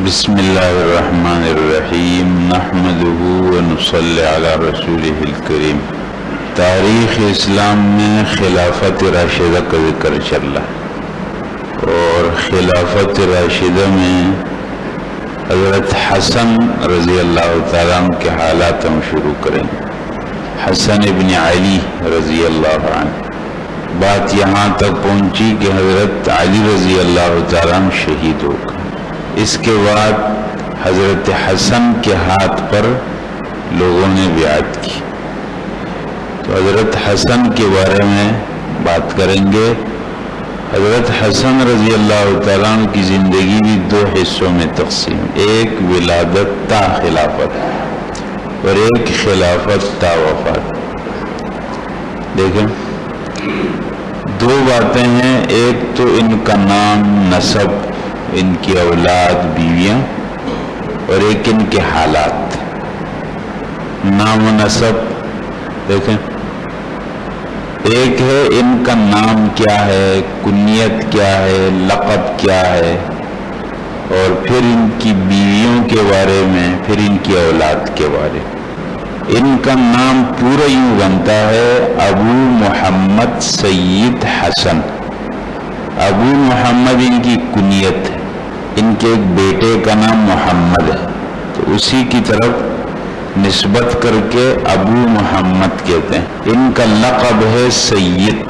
بسم اللہ الرحمن الرحیم نحمدہ ونصلی علی رسولہ الکریم۔ تاریخ اسلام میں خلافت راشدہ کا ذکر چل رہا اور خلافت راشدہ میں حضرت حسن رضی اللہ تعالیٰ عنہ کے حالات ہم شروع کریں گے۔ حسن ابن علی رضی اللہ عنہ، بات یہاں تک پہنچی کہ حضرت علی رضی اللہ تعالیٰ عنہ شہید ہو گئے۔ اس کے بعد حضرت حسن کے ہاتھ پر لوگوں نے بیعت کی، تو حضرت حسن کے بارے میں بات کریں گے۔ حضرت حسن رضی اللہ تعالیٰ عنہ کی زندگی بھی دو حصوں میں تقسیم، ایک ولادت تا خلافت اور ایک خلافت تا وفات۔ دیکھیں دو باتیں ہیں، ایک تو ان کا نام، نسب، ان کی اولاد، بیویاں، اور ایک ان کے حالات۔ نام و نسب دیکھیں، ایک ہے ان کا نام کیا ہے، کنیت کیا ہے، لقب کیا ہے، اور پھر ان کی بیویوں کے بارے میں، پھر ان کی اولاد کے بارے میں۔ ان کا نام پورا یوں بنتا ہے ابو محمد سید حسن۔ ابو محمد ان کی کنیت ہے، ان کے ایک بیٹے کا نام محمد ہے، تو اسی کی طرف نسبت کر کے ابو محمد کہتے ہیں۔ ان کا لقب ہے سید،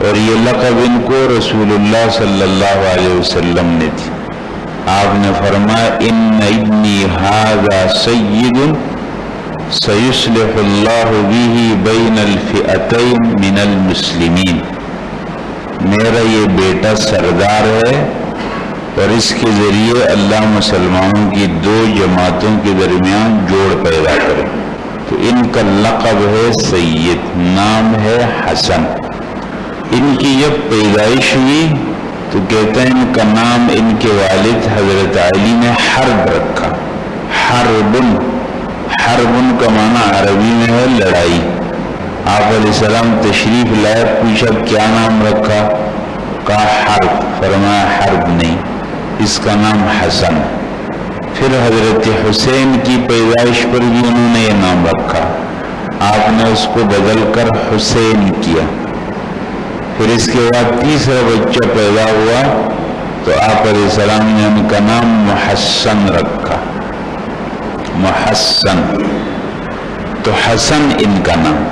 اور یہ لقب ان کو رسول اللہ صلی اللہ علیہ وسلم نے دی۔ آپ نے فرمایا ان ابنی ھذا سید سیصلح اللہ بہ بین الفئتین من المسلمین۔ میرا یہ بیٹا سردار ہے اور اس کے ذریعے اللہ مسلمانوں کی دو جماعتوں کے درمیان جوڑ پیدا کرے۔ تو ان کا لقب ہے سید، نام ہے حسن۔ ان کی جب پیدائش ہوئی تو کہتے ہیں ان کا نام ان کے والد حضرت علی نے حرب رکھا۔ حربن، حربن کا معنی عربی میں ہے لڑائی۔ آپ علیہ السلام تشریف لائے، پوچھا کیا نام رکھا، کہا حرب، فرمایا حرب نہیں، اس کا نام حسن۔ پھر حضرت حسین کی پیدائش پر بھی انہوں نے یہ نام رکھا، آپ نے اس کو بدل کر حسین کیا۔ پھر اس کے بعد تیسرا بچہ پیدا ہوا تو آپ علیہ السلام نے ان کا نام محسن رکھا، محسن۔ تو حسن ان کا نام۔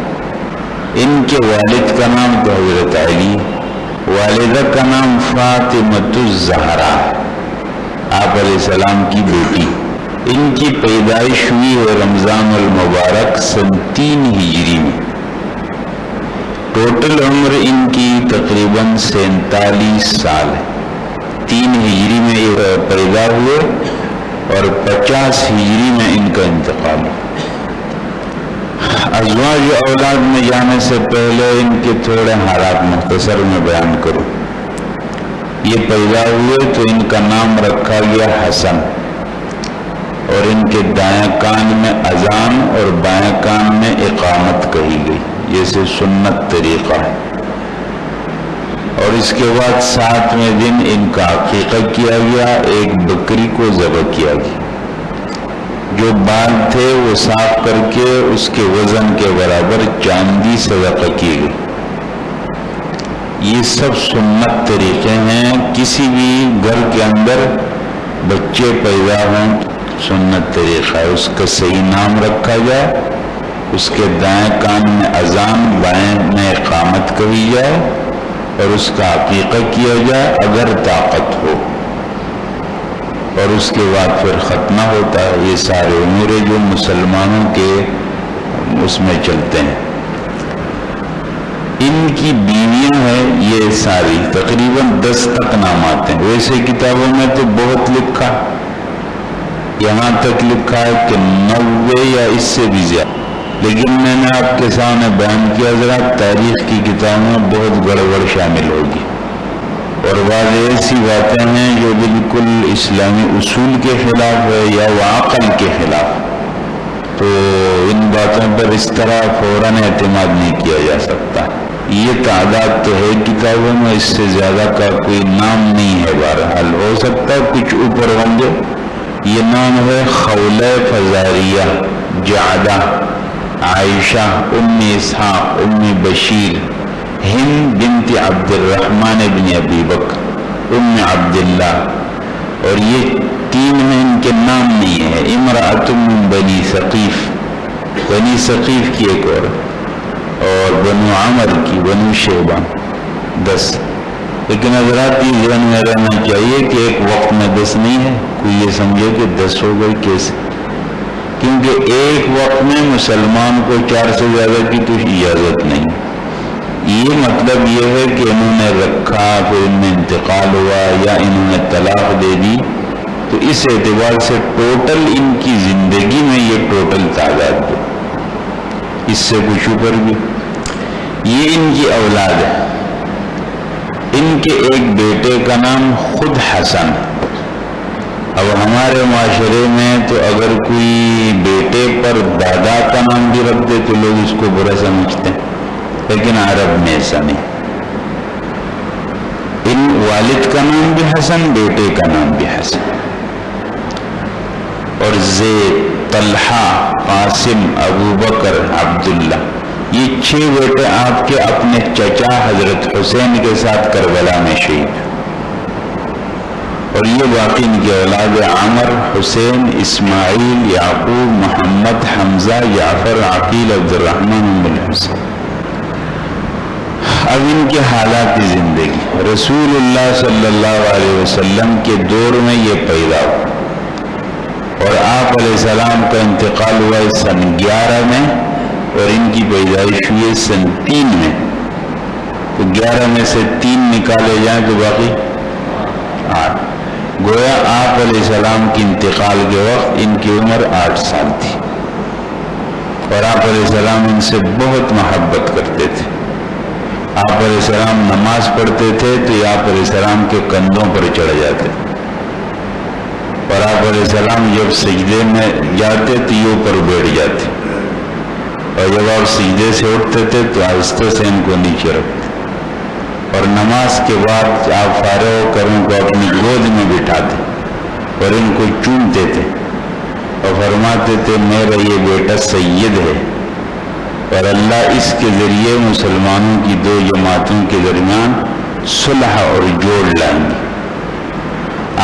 ان کے والد کا نام تو حضرت علی، والدہ کا نام فاطمۃ الزہرا، آپ علیہ السلام کی بیٹی۔ ان کی پیدائش ہوئی ہے رمضان المبارک سن 3 ہجری میں۔ ٹوٹل عمر ان کی تقریباً 47 سال ہے۔ 3 ہجری میں یہ پیدا ہوئے اور 50 ہجری میں ان کا انتقال ہوا۔ ازواج اولاد میں جانے سے پہلے ان کے تھوڑے حالات مختصر میں بیان کروں۔ یہ پیدا ہوئے تو ان کا نام رکھا گیا حسن، اور ان کے دائیں کان میں اذان اور بائیں کان میں اقامت کہی گئی، جیسے سنت طریقہ ہے۔ اور اس کے بعد 7ویں دن ان کا عقیقہ کیا گیا، ایک بکری کو ذبح کیا گیا۔ جو بال تھے وہ صاف کر کے اس کے وزن کے برابر چاندی صدقہ کی گئی۔ یہ سب سنت طریقے ہیں، کسی بھی گھر کے اندر بچے پیدا ہوں سنت طریقہ ہے، اس کا صحیح نام رکھا جائے، اس کے دائیں کان میں اذان، بائیں میں اقامت کہی جائے، اور اس کا عقیقہ کیا جائے اگر طاقت ہو، اور اس کے بعد پھر ختنہ ہوتا ہے۔ یہ سارے امور جو مسلمانوں کے اس میں چلتے ہیں۔ ان کی بیویاں ہیں یہ ساری، تقریباً 10 تک نامات ہیں۔ ویسے کتابوں میں تو بہت لکھا، یہاں تک لکھا ہے کہ 90 یا اس سے بھی زیادہ، لیکن میں نے آپ کے سامنے بیان کیا، ذرا تاریخ کی کتابوں میں بہت گڑبڑ شامل ہوگی، اور بعض ایسی باتیں ہیں جو بالکل اسلامی اصول کے خلاف ہے یا عقل کے خلاف، تو ان باتوں پر اس طرح فوراً اعتماد نہیں کیا جا سکتا۔ یہ تعداد تو ہے کتابوں میں، اس سے زیادہ کا کوئی نام نہیں ہے۔ بہرحال ہو سکتا ہے کچھ اوپر ہوں گے، یہ نام ہے خولہ فزاریہ جعدہ عائشہ ام اسحاق ام بشیر ہند بنت عبد الرحمن بن ابی بکر ام عبداللہ، اور یہ تین میں ان کے نام نہیں ہے. امرأۃ من بنی ثقیف، بنی ثقیف کی ایک اور بنو عمر کی بنو شیبہ 10. لیکن حضرات یہ ذہن میں رہنا چاہیے کہ ایک وقت میں 10 نہیں ہے. کوئی یہ سمجھے کہ 10 ہو گئی کیسے؟ کیونکہ ایک وقت میں مسلمان کو 4 سے زیادہ کی تو اجازت نہیں. یہ مطلب یہ ہے کہ انہوں نے رکھا پھر ان میں انتقال ہوا یا انہوں نے طلاق دے دی، تو اس اعتبار سے ٹوٹل ان کی زندگی میں یہ ٹوٹل تعداد ہے، اس سے کچھ اوپر بھی. یہ ان کی اولاد ہے. ان کے ایک بیٹے کا نام خود حسن. اب ہمارے معاشرے میں تو اگر کوئی بیٹے پر دادا کا نام بھی رکھ دے تو لوگ اس کو برا سمجھتے ہیں، لیکن عرب میں ایسا نہیں. ان والد کا نام بھی حسن، بیٹے کا نام بھی حسن. اور زید، طلحہ، قاسم، ابو بکر، عبداللہ، یہ 6 بیٹے آپ کے اپنے چچا حضرت حسین کے ساتھ کربلا میں شہید. اور یہ باقی ان کی اولاد عمر، حسین، اسماعیل، یعقوب، محمد، حمزہ، جعفر، عقیل، عبد الرحمن بن حسین. اب ان کے حالات زندگی، رسول اللہ صلی اللہ علیہ وسلم کے دور میں یہ پیدا ہوا اور آپ علیہ السلام کا انتقال ہوا سن 11 میں اور ان کی پیدائش ہوئی سن 3 میں. تو 11 میں سے 3 نکالے جائیں تو باقی 8. گویا آپ علیہ السلام کے انتقال کے وقت ان کی عمر 8 سال تھی اور آپ علیہ السلام ان سے بہت محبت کرتے تھے. آپ علیہ السلام نماز پڑھتے تھے تو یہ آپ علیہ السلام کے کندھوں پر چڑھ جاتے اور آپ علیہ السلام جب سجدے میں جاتے تو یہ اوپر بیٹھ جاتے اور جب آپ سجدے سے اٹھتے تھے تو آہستہ سے ان کو نیچے رکھتے اور نماز کے بعد آپ فارغ ہو کر ان کو اپنی گود میں بٹھاتے اور ان کو چومتے تھے اور فرماتے تھے میرا یہ بیٹا سید ہے اور اللہ اس کے ذریعے مسلمانوں کی 2 جماعتوں کے درمیان صلح اور جوڑ لائیں گے.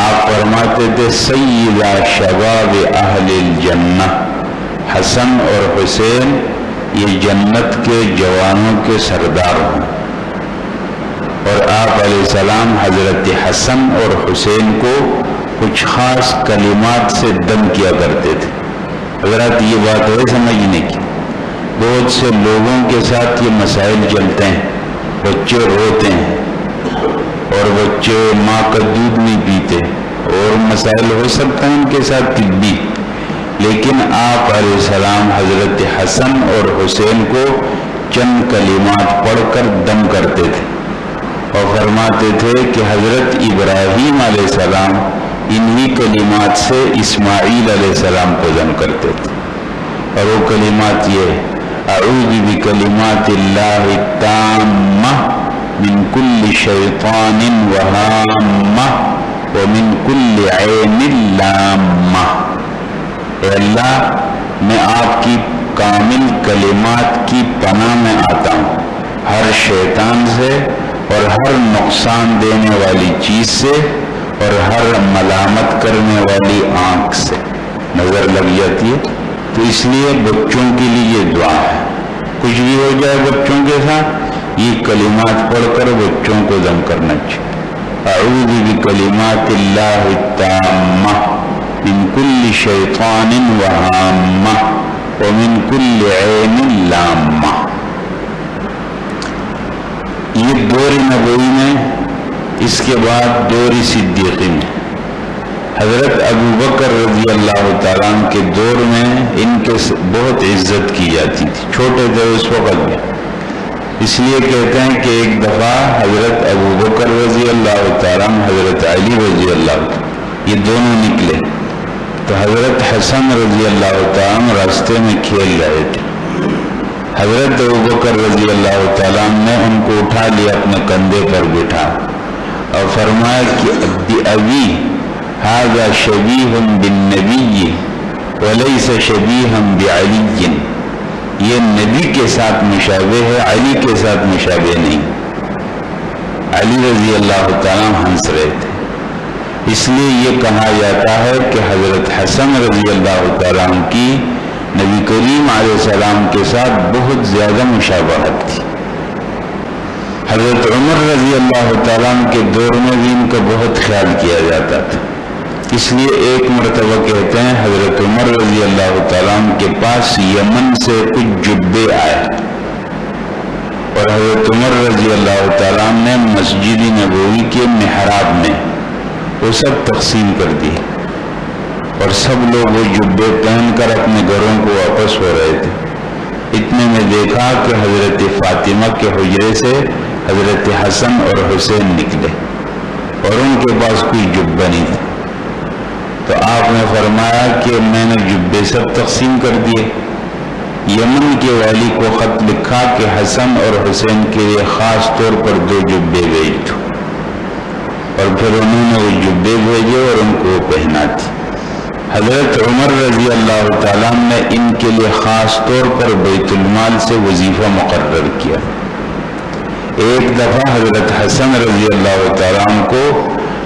آپ فرماتے تھے سیدہ شباب اہل الجنہ، حسن اور حسین یہ جنت کے جوانوں کے سردار ہوں. اور آپ علیہ السلام حضرت حسن اور حسین کو کچھ خاص کلمات سے دم کیا کرتے تھے. حضرات یہ بات ہے سمجھنے کی. بہت سے لوگوں کے ساتھ یہ مسائل چلتے ہیں، بچے روتے ہیں اور بچے ماں کا دودھ نہیں پیتے اور مسائل ہو سکتے ہیں ان کے ساتھ طبی، لیکن آپ علیہ السلام حضرت حسن اور حسین کو چند کلمات پڑھ کر دم کرتے تھے اور فرماتے تھے کہ حضرت ابراہیم علیہ السلام انہی کلمات سے اسماعیل علیہ السلام کو دم کرتے تھے. اور وہ کلمات یہ اعوذ بکلمات اللہ التامہ من کل شیطان وہامہ ومن کل عین لامہ. اے اللہ میں آپ کی کامل کلمات کی پناہ میں آتا ہوں ہر شیطان سے اور ہر نقصان دینے والی چیز سے اور ہر ملامت کرنے والی آنکھ سے. نظر لگ جاتی ہے تو اس لیے بچوں کے لیے یہ دعا ہے. کچھ بھی ہو جائے بچوں کے ساتھ یہ کلمات پڑھ کر بچوں کو دم کرنا چاہیے. اعوذ بکلمات اللہ التامہ من کل شیطان وہامہ ومن کل عین لامہ. یہ دور نبوی میں، اس کے بعد دور صدیقی میں. حضرت ابو بکر رضی اللہ تعالیٰ عنہ کے دور میں ان کے بہت عزت کی جاتی تھی. چھوٹے تھے اس وقت میں، اس لیے کہتے ہیں کہ ایک دفعہ حضرت ابو بکر رضی اللہ تعالیٰ عنہ، حضرت علی رضی اللہ تعالیٰ، یہ دونوں نکلے تو حضرت حسن رضی اللہ تعالیٰ عنہ راستے میں کھیل رہے تھے. حضرت ابو بکر رضی اللہ تعالیٰ عنہ نے ان کو اٹھا لیا، اپنے کندھے پر بٹھا اور فرمایا کہ ابی هذا شبیہ بالنبی ولیس شبیہا بعلی، یہ نبی کے ساتھ مشابہ ہے، علی کے ساتھ مشابہ نہیں۔ علی رضی اللہ تعالیٰ ہنس رہے تھے، اس لیے یہ کہا جاتا ہے کہ حضرت حسن رضی اللہ تعالیٰ کی نبی کریم علیہ السلام کے ساتھ بہت زیادہ مشابہت تھی۔ حضرت عمر رضی اللہ تعالیٰ کے دور میں بھی ان کا بہت خیال کیا جاتا تھا، اس لیے ایک مرتبہ کہتے ہیں حضرت عمر رضی اللہ تعالیٰ کے پاس یمن سے کچھ جبے آئے اور حضرت عمر رضی اللہ تعالیٰ نے مسجد نبوی کے محراب میں وہ سب تقسیم کر دی اور سب لوگ وہ جبے پہن کر اپنے گھروں کو واپس ہو رہے تھے۔ اتنے میں دیکھا کہ حضرت فاطمہ کے حجرے سے حضرت حسن اور حسین نکلے اور ان کے پاس کوئی جبہ نہیں تھا، تو آپ نے فرمایا کہ میں نے جبے سب تقسیم کر دیے۔ یمن کے والی کو خط لکھا کہ حسن اور حسین کے لیے خاص طور پر 2 جبے بھیج دو، اور پھر انہوں نے وہ جبے بھیجے اور ان کو پہنا تھی۔ حضرت عمر رضی اللہ تعالیٰ نے ان کے لیے خاص طور پر بیت المال سے وظیفہ مقرر کیا۔ ایک دفعہ حضرت حسن رضی اللہ تعالیٰ کو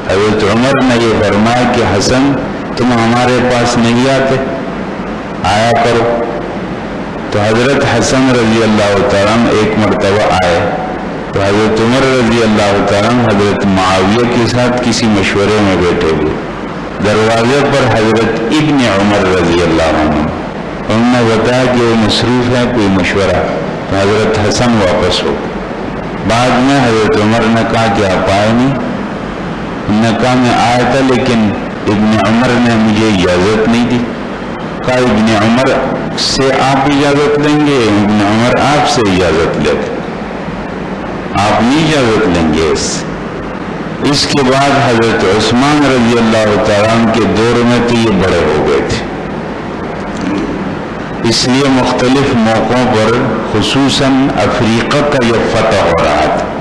حضرت عمر نے یہ فرمایا کہ حسن تم ہمارے پاس نہیں آتے، آیا کرو۔ تو حضرت حسن رضی اللہ تعالیٰ ایک مرتبہ آئے تو حضرت عمر رضی اللہ تعالیٰ حضرت معاویہ کے ساتھ کسی مشورے میں بیٹھے ہوئے، دروازے پر حضرت ابن عمر رضی اللہ عنہ، انہوں نے بتایا کہ وہ مصروف ہے، کوئی مشورہ، تو حضرت حسن واپس ہو۔ بعد میں حضرت عمر نے کہا کہ آپ آئے نہیں، انہوں نے کہا میں آیا تھا لیکن ابن عمر نے مجھے اجازت نہیں دی۔ کہا ابن عمر سے آپ اجازت لیں گے؟ ابن عمر آپ سے اجازت لیتے، آپ نہیں اجازت لیں گے اس کے بعد حضرت عثمان رضی اللہ تعالیٰ کے دور میں تو یہ بڑے ہو گئے تھے، اس لیے مختلف موقعوں پر خصوصاً افریقہ کا یہ فتح ہو رہا تھا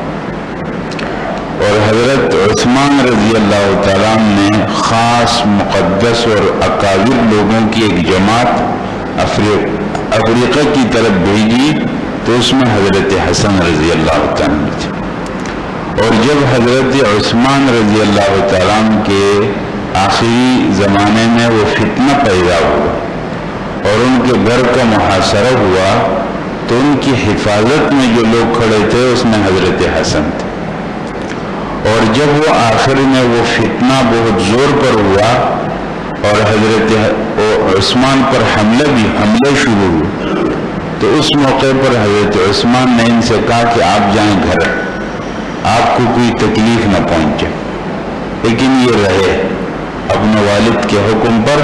اور حضرت عثمان رضی اللہ تعالیٰ نے خاص مقدس اور اکابر لوگوں کی ایک جماعت افریقہ کی طرف بھیجی، تو اس میں حضرت حسن رضی اللہ تعالیٰ تھے۔ اور جب حضرت عثمان رضی اللہ تعالیٰ کے آخری زمانے میں وہ فتنہ پیدا ہوا اور ان کے گھر کا محاصرہ ہوا، تو ان کی حفاظت میں جو لوگ کھڑے تھے اس میں حضرت حسن تھے۔ اور جب وہ آخر میں وہ فتنہ بہت زور پر ہوا اور حضرت عثمان پر حملے شروع ہوئے، تو اس موقع پر حضرت عثمان نے ان سے کہا کہ آپ جائیں گھر، آپ کو کوئی تکلیف نہ پہنچے، لیکن یہ رہے اپنے والد کے حکم پر۔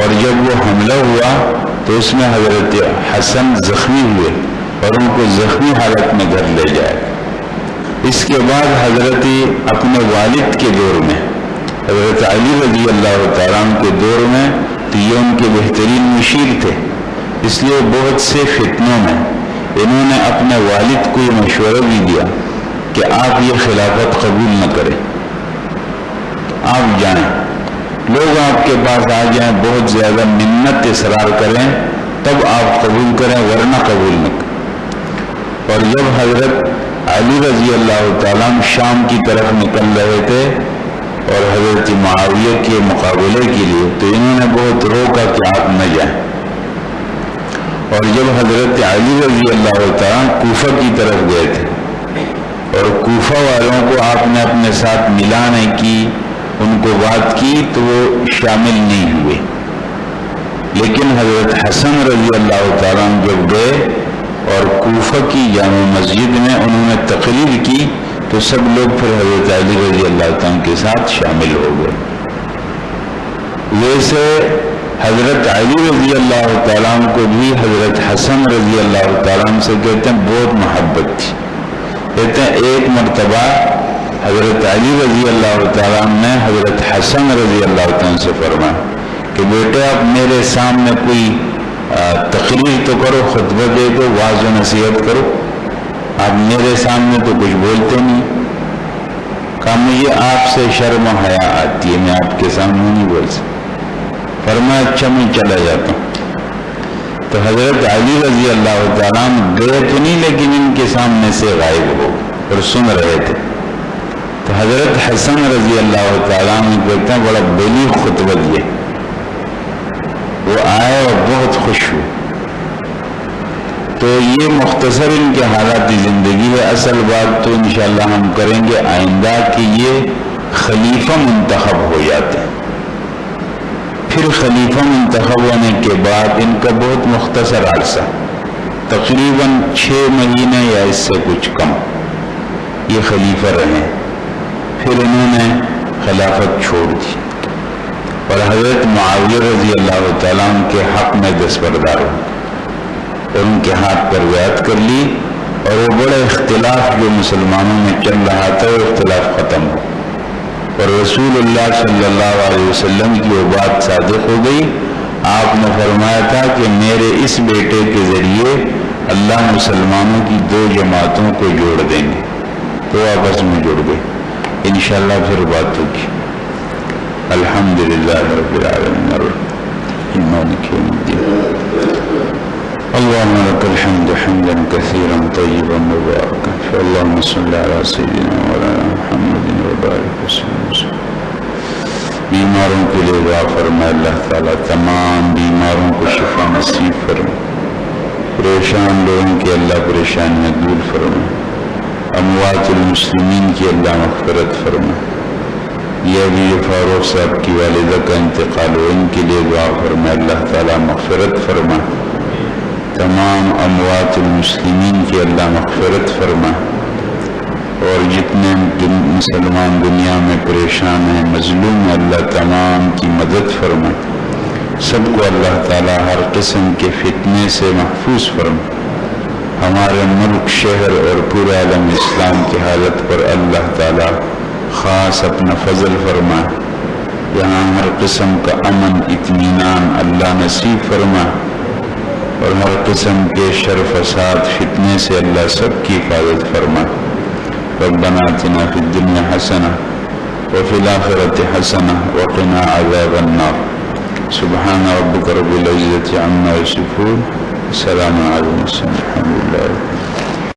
اور جب وہ حملہ ہوا تو اس میں حضرت حسن زخمی ہوئے اور ان کو زخمی حالت میں گھر لے جائے۔ اس کے بعد حضرت اپنے والد کے دور میں حضرت علی رضی اللہ تعالیٰ کے دور میں تو یہ ان کے بہترین مشیر تھے، اس لیے بہت سے فتنوں میں انہوں نے اپنے والد کو یہ مشورہ بھی دیا کہ آپ یہ خلافت قبول نہ کریں، آپ جائیں، لوگ آپ کے پاس آ جائیں، بہت زیادہ منت اصرار کریں تب آپ قبول کریں، ورنہ قبول نہ کریں۔ اور جب حضرت علی رضی اللہ تعالیٰ شام کی طرف نکل رہے تھے اور حضرت معاویہ کے مقابلے کے لیے، تو انہوں نے بہت روکا کہ آپ نہ جائیں۔ اور جب حضرت علی رضی اللہ تعالیٰ کوفہ کی طرف گئے تھے اور کوفہ والوں کو آپ نے اپنے ساتھ ملانے کی، ان کو بات کی، تو وہ شامل نہیں ہوئے، لیکن حضرت حسن رضی اللہ تعالیٰ جب گئے اور کوفہ کی جامع مسجد میں انہوں نے تقریر کی، تو سب لوگ پھر حضرت علی رضی اللہ تعالیٰ کے ساتھ شامل ہو گئے۔ ویسے حضرت علی رضی اللہ تعالیٰ کو بھی حضرت حسن رضی اللہ تعالیٰ سے کہتے ہیں بہت محبت تھی۔ کہتے ہیں ایک مرتبہ حضرت علی رضی اللہ تعالیٰ نے حضرت حسن رضی اللہ تعالیٰ سے فرمایا کہ بیٹے آپ میرے سامنے کوئی تقریر تو کرو، خطبہ دے دو، واعظ و نصیحت کرو، آپ میرے سامنے تو کچھ بولتے نہیں۔ کہا مجھے آپ سے شرم و حیا آتی ہے، میں آپ کے سامنے نہیں بول سکتا۔ فرمایا میں اچھا میں چلا جاتا ہوں. تو حضرت علی رضی اللہ تعالیٰ گئے تو نہیں لیکن ان کے سامنے سے غائب ہو اور سن رہے تھے. تو حضرت حسن رضی اللہ تعالیٰ کہتے ہیں بڑا بلیغ خطبہ دیا. وہ آئے اور بہت خوش ہوئے. تو یہ مختصر ان کے حالات زندگی ہے. اصل بات تو انشاءاللہ ہم کریں گے آئندہ کہ یہ خلیفہ منتخب ہو جاتے ہیں. پھر خلیفہ منتخب ہونے کے بعد ان کا بہت مختصر عرصہ تقریباً 6 مہینے یا اس سے کچھ کم یہ خلیفہ رہے. پھر انہوں نے خلافت چھوڑ دی اور حضرت معاویہ رضی اللہ تعالیٰ عنہ کے حق میں دستبردار ہو اور ان کے ہاتھ پر بیعت کر لی. اور وہ بڑا اختلاف جو مسلمانوں میں چل رہا تھا وہ اختلاف ختم ہو اور رسول اللہ صلی اللہ علیہ وسلم کی وہ بات صادق ہو گئی. آپ نے فرمایا تھا کہ میرے اس بیٹے کے ذریعے اللہ مسلمانوں کی 2 جماعتوں کو جوڑ دیں گے. تو آپس میں جڑ گئے. انشاءاللہ پھر بات ہوگی. الحمدللہ رب العالمین الرحمن مالک یوم الدین. اللهم لك الحمد حمدا كثيرا طيبا مباركا اللهم صل على سيدنا مولانا محمد وبارك وسلم. بیماروں کے لیے دعا فرمائے اللہ تعالیٰ. تمام بیماروں کو شفا نصیب فرمائے. پریشان لوگوں کی اللہ پریشانیاں دور فرمائے. اموات المسلمین کی اللہ مغفرت فرمائے. یہ بھی فاروق صاحب کی والدہ کا انتقال ہو ان کے لیے دعا فرمائے اللہ تعالیٰ مغفرت فرمائے. تمام اموات المسلمین کی اللہ مغفرت فرمائے. اور جتنے مسلمان دنیا میں پریشان ہیں مظلوم ہیں اللہ تمام کی مدد فرمائے. سب کو اللہ تعالیٰ ہر قسم کے فتنے سے محفوظ فرمائے. ہمارے ملک شہر اور پورے عالم اسلام کی حالت پر اللہ تعالیٰ خاص اپنا فضل فرمائے. یہاں ہر قسم کا امن اطمینان اللہ نصیب فرمائے اور ہر قسم کے شر فساد فتنے سے اللہ سب کی حفاظت فرمائے. ربنا آتنا فی الدنیا حسنہ وفی الآخرۃ حسنہ وقنا عذاب النار. سبحان ربک رب العزۃ عما یصفون. سلام علی المرسلین الحمد للہ.